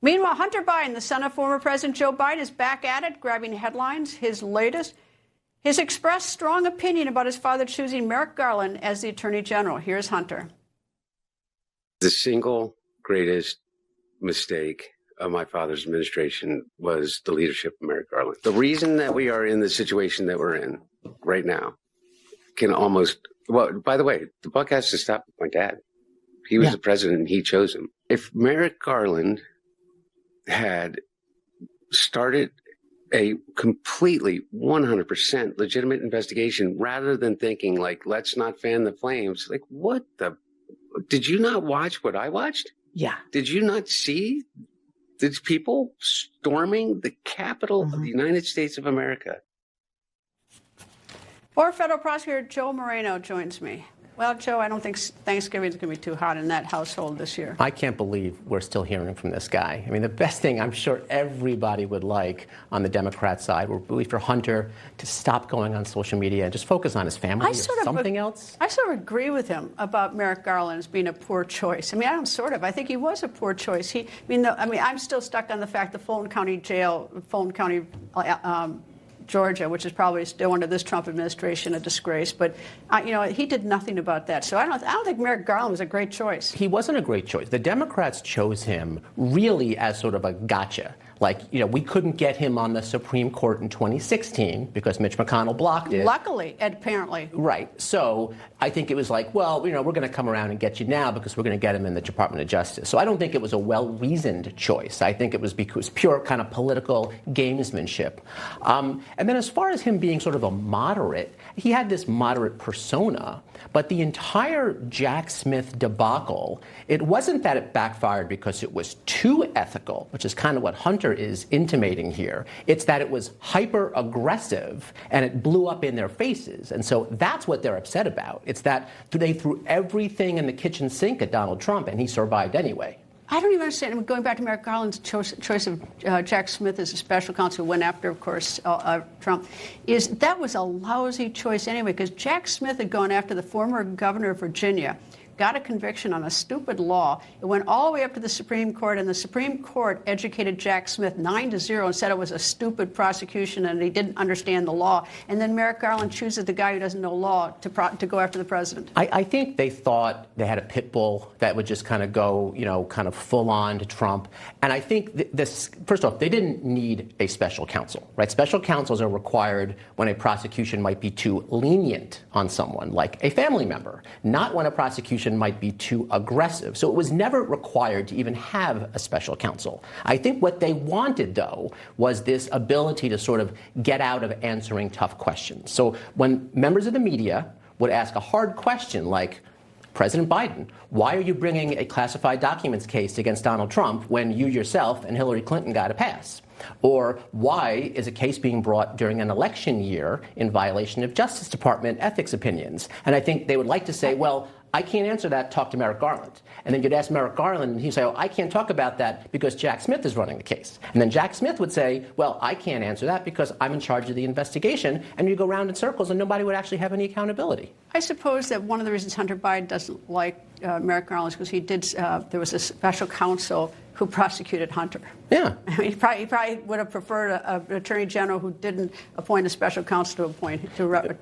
Meanwhile, Hunter Biden, the son of former President Joe Biden, is back at it, grabbing headlines. His latest, his expressed strong opinion about his father choosing Merrick Garland as the Attorney General. Here's Hunter. The single greatest mistake of my father's administration was the leadership of Merrick Garland. The reason that we are in the situation that we're in right now can almost, well, by the way, the buck has to stop with my dad. He was the president and he chose him. If Merrick Garland had started a completely 100% legitimate investigation rather than thinking like, let's not fan the flames, like what the, did you not watch what I watched? Yeah. Did you not see these people storming the Capitol of the United States of America? Former federal prosecutor Joe Moreno joins me. Well, Joe, I don't think Thanksgiving is going to be too hot in that household this year. I can't believe we're still hearing from this guy. I mean, the best thing I'm sure everybody would like on the Democrat side would be for Hunter to stop going on social media and just focus on his family or something else. I sort of agree with him about Merrick Garland as being a poor choice. I mean, I think he was a poor choice. I'm still stuck on the fact the Fulton County Jail, Fulton County, Georgia, which is probably still under this Trump administration a disgrace, but he did nothing about that. So I don't think Merrick Garland was a great choice. He wasn't a great choice. The Democrats chose him really as sort of a gotcha. Like, we couldn't get him on the Supreme Court in 2016 because Mitch McConnell blocked it. Luckily, apparently. Right. So I think it was like, well, we're going to come around and get you now because we're going to get him in the Department of Justice. So I don't think it was a well-reasoned choice. I think it was because pure kind of political gamesmanship. And then as far as him being sort of a moderate, he had this moderate persona. But the entire Jack Smith debacle, it wasn't that it backfired because it was too ethical, which is kind of what Hunter is intimating here. It's that it was hyper aggressive and it blew up in their faces. And so that's what they're upset about. It's that they threw everything in the kitchen sink at Donald Trump and he survived anyway. I don't even understand. Going back to Merrick Garland's choice of Jack Smith as a special counsel, who went after, of course, Trump, that was a lousy choice anyway, because Jack Smith had gone after the former governor of Virginia, got a conviction on a stupid law. It went all the way up to the Supreme Court, and the Supreme Court educated Jack Smith 9-0 and said it was a stupid prosecution and he didn't understand the law. And then Merrick Garland chooses the guy who doesn't know law to go after the president. I think they thought they had a pit bull that would just kind of go, kind of full on to Trump. And I think this, first off, they didn't need a special counsel, right? Special counsels are required when a prosecution might be too lenient on someone, like a family member, not when a prosecution might be too aggressive. So it was never required to even have a special counsel. I think what they wanted, though, was this ability to sort of get out of answering tough questions. So when members of the media would ask a hard question like, President Biden, why are you bringing a classified documents case against Donald Trump when you yourself and Hillary Clinton got a pass? Or why is a case being brought during an election year in violation of Justice Department ethics opinions? And I think they would like to say, well, I can't answer that, talk to Merrick Garland. And then you'd ask Merrick Garland, and he'd say, oh, I can't talk about that because Jack Smith is running the case. And then Jack Smith would say, well, I can't answer that because I'm in charge of the investigation. And you go round in circles, and nobody would actually have any accountability. I suppose that one of the reasons Hunter Biden doesn't like Merrick Garland is because there was a special counsel who prosecuted Hunter. Yeah. I mean, he probably would have preferred an attorney general who didn't appoint a special counsel to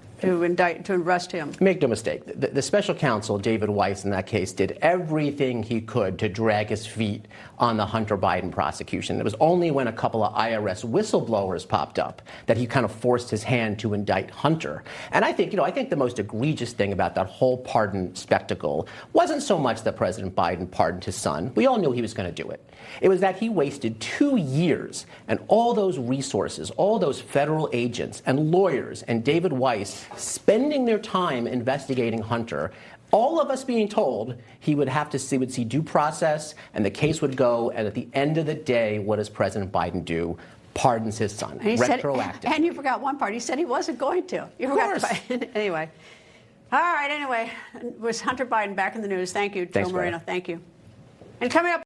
arrest him. Make no mistake, the special counsel, David Weiss, in that case, did everything he could to drag his feet on the Hunter Biden prosecution. It was only when a couple of IRS whistleblowers popped up that he kind of forced his hand to indict Hunter. And I think the most egregious thing about that whole pardon spectacle wasn't so much that President Biden pardoned his son. We all knew he was going to do it. It was that he wasted 2 years and all those resources, all those federal agents and lawyers and David Weiss spending their time investigating Hunter, all of us being told he would see due process and the case would go, and at the end of the day, what does President Biden do? Pardons his son, retroactive. And you forgot one part. He said he wasn't going to. You forgot anyway. All right, anyway, was Hunter Biden back in the news. Thank you, Joe Moreno. Thank you. And coming up.